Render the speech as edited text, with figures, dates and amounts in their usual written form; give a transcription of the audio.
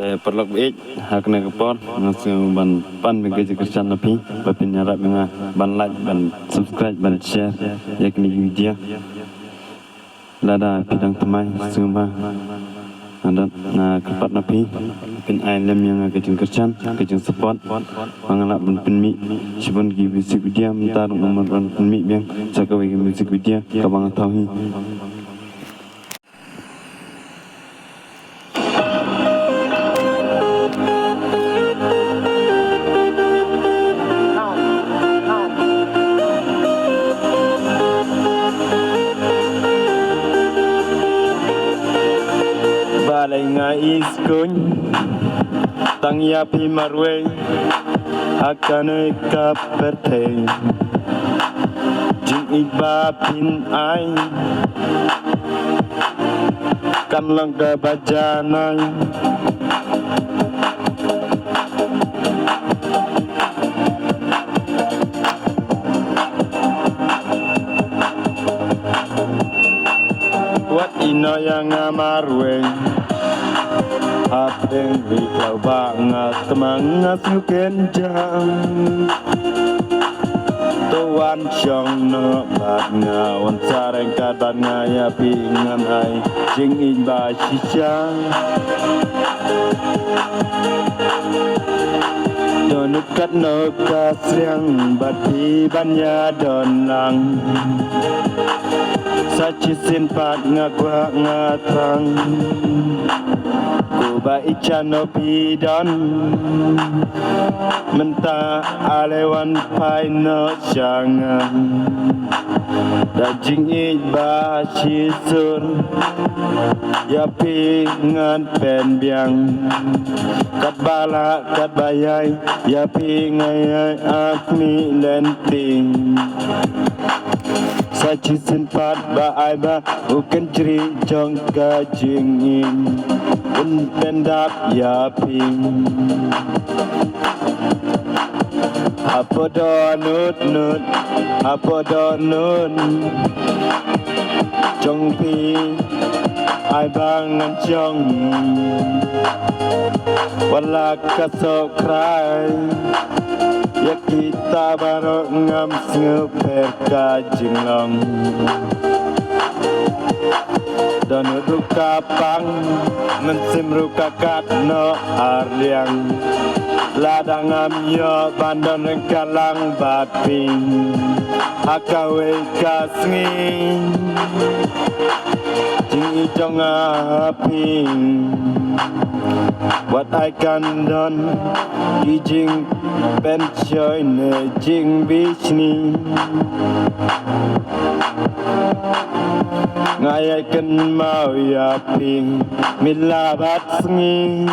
แต่ปลอกเอกหากในกระป๋องngasu ban pan bagi Christian napi bapin nyarap nga ban like ban subscribe ban share yakni video lada pidang temai sumba adat na kepat napi pin ailem yang kejeng Christian kejeng support mangalak ban pinmi sibon gi music video mentar nomor ban pinmi biang sakawi music video kabang tahi balai ngais kun tang ya pi marwe akane kaperte jing iba pin ai kan lang ka bajanay wat ino yang amarwe Apeng rikau banget temangat suken jang Tuan syong no bat ngawan sareng kadat ngaya pingan ai Jing iba sisang Donukat no kasriang bati banya donang Sachi simpat ngakwa ngatrang Kuba ichano pidon Menta alewan pai no syangan Dajing iba sisur Ya pingan pen biang Kat bala kat bayai Ya pingai akmi lenting Sachi simpat ba ai ba Uken ceri jong ka jingin Un pendap ya ping Apa do nut nut Apa do nun Jong pi ai bangan jong Wala kasok krai Ya kita baru ngam ngeper kajinglong Dan ruka pang Mensim ruka kat no arliang Ladang am yo bandon kalang batping Hakawe kasngi Jing ijong aping What I can done Ijing penchoy ne jing bisni Ngaya ken mau ya ping Mila bat sengi